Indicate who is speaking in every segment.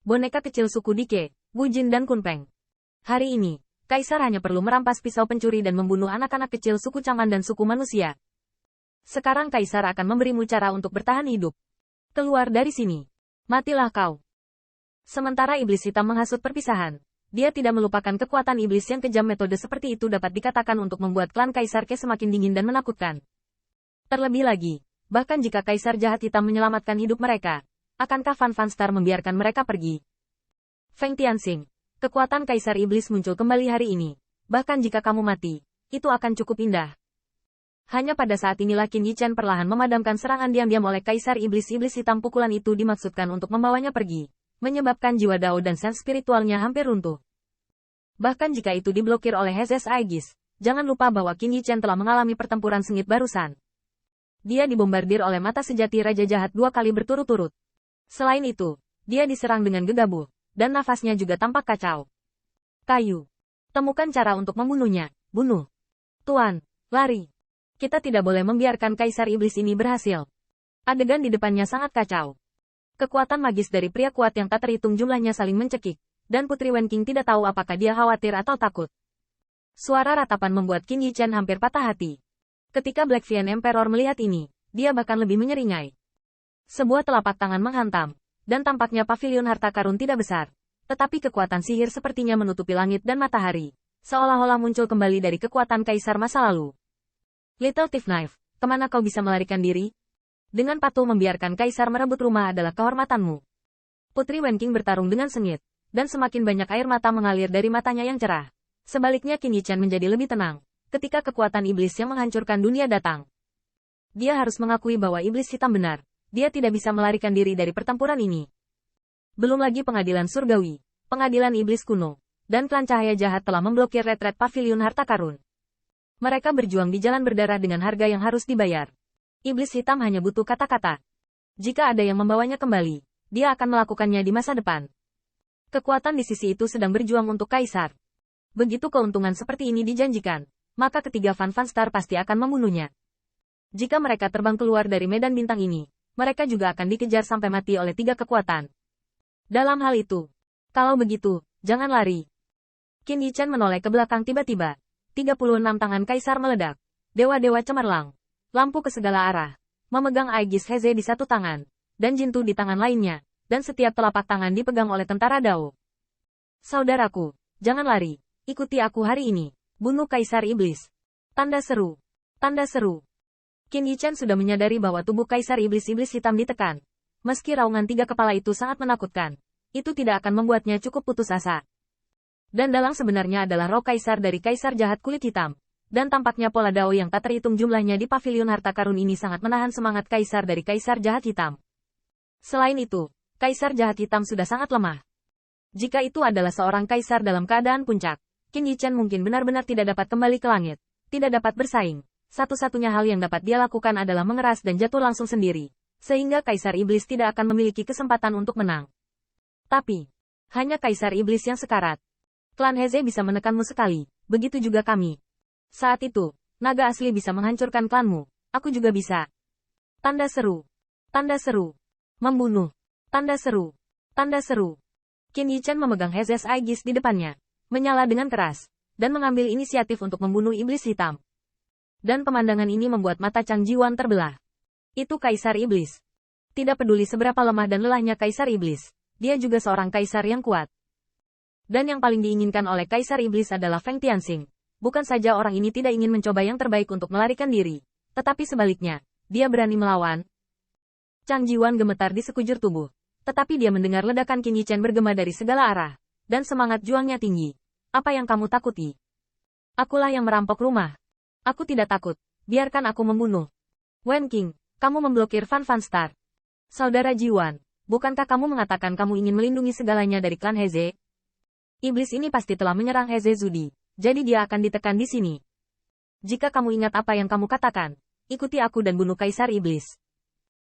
Speaker 1: boneka kecil suku Dike, Wu Jin dan Kunpeng. Hari ini, Kaisar hanya perlu merampas pisau pencuri dan membunuh anak-anak kecil suku Chang'an dan suku manusia. Sekarang Kaisar akan memberimu cara untuk bertahan hidup. Keluar dari sini. Matilah kau. Sementara iblis hitam menghasut perpisahan, dia tidak melupakan kekuatan iblis yang kejam. Metode seperti itu dapat dikatakan untuk membuat klan Kaisar Ke semakin dingin dan menakutkan. Terlebih lagi, bahkan jika Kaisar Jahat Hitam menyelamatkan hidup mereka, akankah Fan Star membiarkan mereka pergi? Feng Tianxing, kekuatan Kaisar Iblis muncul kembali hari ini. Bahkan jika kamu mati, itu akan cukup indah. Hanya pada saat inilah Qin Yichen perlahan memadamkan serangan diam-diam oleh Kaisar Iblis. Iblis hitam pukulan itu dimaksudkan untuk membawanya pergi, menyebabkan jiwa Dao dan sense spiritualnya hampir runtuh. Bahkan jika itu diblokir oleh Hezes Aegis, jangan lupa bahwa Qin Yichen telah mengalami pertempuran sengit barusan. Dia dibombardir oleh mata sejati Raja Jahat 2 kali berturut-turut. Selain itu, dia diserang dengan gegabah, dan nafasnya juga tampak kacau. Kayu. Temukan cara untuk membunuhnya. Bunuh. Tuan, lari. Kita tidak boleh membiarkan Kaisar Iblis ini berhasil. Adegan di depannya sangat kacau. Kekuatan magis dari pria kuat yang tak terhitung jumlahnya saling mencekik, dan Putri Wenqing tidak tahu apakah dia khawatir atau takut. Suara ratapan membuat Qin Yichen hampir patah hati. Ketika Black Fiend Emperor melihat ini, dia bahkan lebih menyeringai. Sebuah telapak tangan menghantam, dan tampaknya pavilion harta karun tidak besar. Tetapi kekuatan sihir sepertinya menutupi langit dan matahari, seolah-olah muncul kembali dari kekuatan Kaisar masa lalu. Little Thief Knife, kemana kau bisa melarikan diri? Dengan patuh membiarkan Kaisar merebut rumah adalah kehormatanmu. Putri Wenqing bertarung dengan sengit, dan semakin banyak air mata mengalir dari matanya yang cerah. Sebaliknya Qin Yichen menjadi lebih tenang, ketika kekuatan iblis yang menghancurkan dunia datang. Dia harus mengakui bahwa iblis hitam benar. Dia tidak bisa melarikan diri dari pertempuran ini. Belum lagi pengadilan surgawi, pengadilan iblis kuno, dan klan cahaya jahat telah memblokir retret pavilion harta karun. Mereka berjuang di jalan berdarah dengan harga yang harus dibayar. Iblis hitam hanya butuh kata-kata. Jika ada yang membawanya kembali, dia akan melakukannya di masa depan. Kekuatan di sisi itu sedang berjuang untuk Kaisar. Begitu keuntungan seperti ini dijanjikan, maka ketiga Fan Star pasti akan membunuhnya. Jika mereka terbang keluar dari medan bintang ini, mereka juga akan dikejar sampai mati oleh tiga kekuatan. Dalam hal itu, kalau begitu, jangan lari. Qin Yichen menoleh ke belakang tiba-tiba. 36 tangan Kaisar meledak. Dewa-dewa cemerlang. Lampu ke segala arah. Memegang Aegis Heze di satu tangan, dan Jintu di tangan lainnya, dan setiap telapak tangan dipegang oleh tentara Dao. Saudaraku, jangan lari. Ikuti aku hari ini. Bunuh Kaisar Iblis. Tanda seru. Tanda seru. Qin Yichen sudah menyadari bahwa tubuh Kaisar Iblis-Iblis hitam ditekan. Meski raungan tiga kepala itu sangat menakutkan, itu tidak akan membuatnya cukup putus asa. Dan dalang sebenarnya adalah roh Kaisar dari Kaisar Jahat Kulit Hitam. Dan tampaknya pola Dao yang tak terhitung jumlahnya di pavilion harta karun ini sangat menahan semangat Kaisar dari Kaisar Jahat Hitam. Selain itu, Kaisar Jahat Hitam sudah sangat lemah. Jika itu adalah seorang Kaisar dalam keadaan puncak, Qin Yichen mungkin benar-benar tidak dapat kembali ke langit, tidak dapat bersaing. Satu-satunya hal yang dapat dia lakukan adalah mengeras dan jatuh langsung sendiri, sehingga Kaisar Iblis tidak akan memiliki kesempatan untuk menang. Tapi, hanya Kaisar Iblis yang sekarat. Klan Heze bisa menekanmu sekali, begitu juga kami. Saat itu, naga asli bisa menghancurkan klanmu, aku juga bisa. Tanda seru. Tanda seru. Membunuh. Tanda seru. Tanda seru. Qin Yichen memegang Hezes Aegis di depannya, menyala dengan keras, dan mengambil inisiatif untuk membunuh iblis hitam. Dan pemandangan ini membuat mata Chang Jiwan terbelah. Itu Kaisar Iblis. Tidak peduli seberapa lemah dan lelahnya Kaisar Iblis, dia juga seorang Kaisar yang kuat. Dan yang paling diinginkan oleh Kaisar Iblis adalah Feng Tianxing. Bukan saja orang ini tidak ingin mencoba yang terbaik untuk melarikan diri, tetapi sebaliknya, dia berani melawan. Chang Jiwan gemetar di sekujur tubuh, tetapi dia mendengar ledakan Qin Yichen bergema dari segala arah, dan semangat juangnya tinggi. Apa yang kamu takuti? Akulah yang merampok rumah. Aku tidak takut, biarkan aku membunuh. Wenqing, kamu memblokir Fan Star. Saudara Jiwan, bukankah kamu mengatakan kamu ingin melindungi segalanya dari klan Heze? Iblis ini pasti telah menyerang Heze Zudi, jadi dia akan ditekan di sini. Jika kamu ingat apa yang kamu katakan, ikuti aku dan bunuh Kaisar Iblis.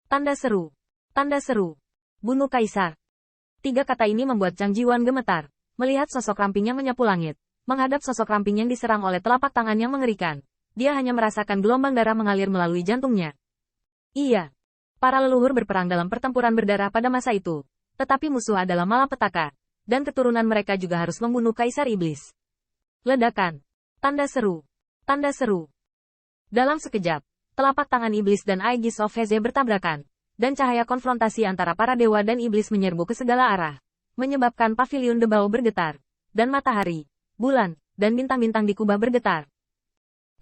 Speaker 1: Tanda seru. Tanda seru. Bunuh Kaisar. Tiga kata ini membuat Chang Jiwan gemetar, melihat sosok ramping yang menyapu langit, menghadap sosok ramping yang diserang oleh telapak tangan yang mengerikan. Dia hanya merasakan gelombang darah mengalir melalui jantungnya. Iya. Para leluhur berperang dalam pertempuran berdarah pada masa itu. tetapi musuh adalah malapetaka, dan keturunan mereka juga harus membunuh Kaisar Iblis. Ledakan. Tanda seru. Tanda seru. Dalam sekejap, telapak tangan iblis dan Aegis of Heze bertabrakan, dan cahaya konfrontasi antara para dewa dan iblis menyerbu ke segala arah, menyebabkan paviliun Debao bergetar, dan matahari, bulan, dan bintang-bintang di kubah bergetar.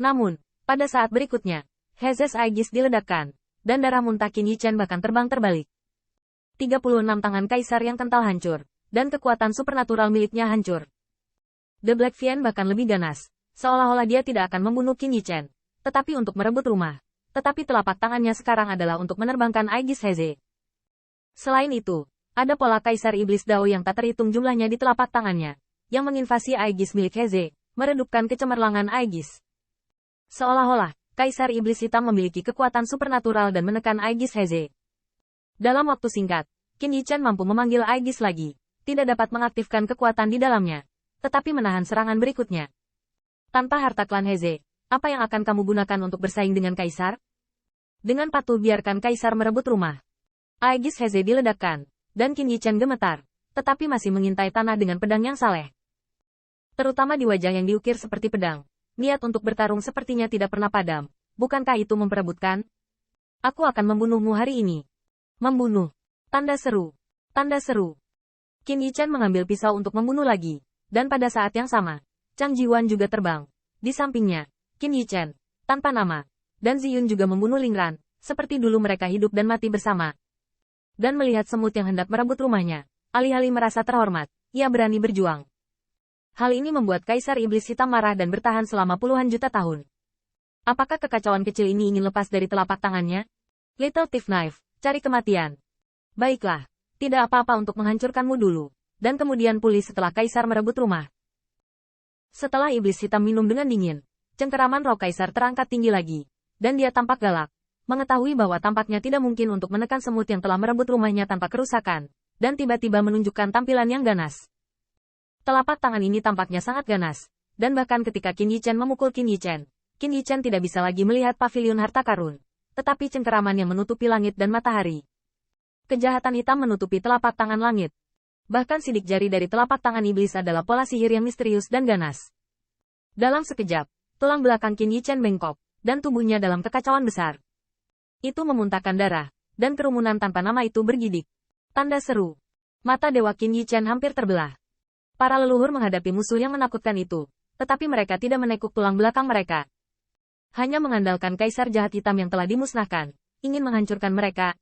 Speaker 1: Namun, pada saat berikutnya, Heze's Aegis diledakkan, dan darah muntah Qin Yichen bahkan terbang terbalik. 36 tangan kaisar yang kental hancur, dan kekuatan supernatural miliknya hancur. The Black Fiend bahkan lebih ganas, seolah-olah dia tidak akan membunuh Qin Yichen, tetapi untuk merebut rumah. Tetapi telapak tangannya sekarang adalah untuk menerbangkan Aegis Heze. Selain itu, ada pola Kaisar Iblis Dao yang tak terhitung jumlahnya di telapak tangannya, yang menginvasi Aegis milik Heze, meredupkan kecemerlangan Aegis. Seolah-olah, Kaisar Iblis Hitam memiliki kekuatan supernatural dan menekan Aegis Heze. Dalam waktu singkat, Qin Yichen mampu memanggil Aegis lagi, tidak dapat mengaktifkan kekuatan di dalamnya, tetapi menahan serangan berikutnya. Tanpa harta klan Heze, apa yang akan kamu gunakan untuk bersaing dengan Kaisar? Dengan patuh biarkan Kaisar merebut rumah. Aegis Heze diledakkan, dan Qin Yichen gemetar, tetapi masih mengintai tanah dengan pedang yang saleh. Terutama di wajah yang diukir seperti pedang, niat untuk bertarung sepertinya tidak pernah padam. Bukankah itu memperebutkan? Aku akan membunuhmu hari ini. Membunuh. Tanda seru. Tanda seru. Qin Yichen mengambil pisau untuk membunuh lagi, dan pada saat yang sama, Chang Jiwan juga terbang. Di sampingnya, Qin Yichen, tanpa nama, dan Ziyun juga membunuh Lingran, seperti dulu mereka hidup dan mati bersama. Dan melihat semut yang hendak merebut rumahnya, alih-alih merasa terhormat, ia berani berjuang. Hal ini membuat Kaisar Iblis Hitam marah dan bertahan selama puluhan juta tahun. Apakah kekacauan kecil ini ingin lepas dari telapak tangannya? Little Thief Knife, cari kematian. Baiklah, tidak apa-apa untuk menghancurkanmu dulu, dan kemudian pulih setelah Kaisar merebut rumah. Setelah Iblis Hitam minum dengan dingin, cengkeraman roh Kaisar terangkat tinggi lagi, dan dia tampak galak, mengetahui bahwa tampaknya tidak mungkin untuk menekan semut yang telah merebut rumahnya tanpa kerusakan, dan tiba-tiba menunjukkan tampilan yang ganas. Telapak tangan ini tampaknya sangat ganas, dan bahkan ketika Qin Yichen memukul Qin Yichen tidak bisa lagi melihat paviliun harta karun, tetapi cengkeraman yang menutupi langit dan matahari. Kejahatan hitam menutupi telapak tangan langit. Bahkan sidik jari dari telapak tangan iblis adalah pola sihir yang misterius dan ganas. Dalam sekejap, tulang belakang Qin Yichen bengkok, dan tubuhnya dalam kekacauan besar. Itu memuntahkan darah, dan kerumunan tanpa nama itu bergidik. Tanda seru. Mata Dewa Qin Yichen hampir terbelah. Para leluhur menghadapi musuh yang menakutkan itu, tetapi mereka tidak menekuk tulang belakang mereka. Hanya mengandalkan Kaisar Jahat Hitam yang telah dimusnahkan, ingin menghancurkan mereka,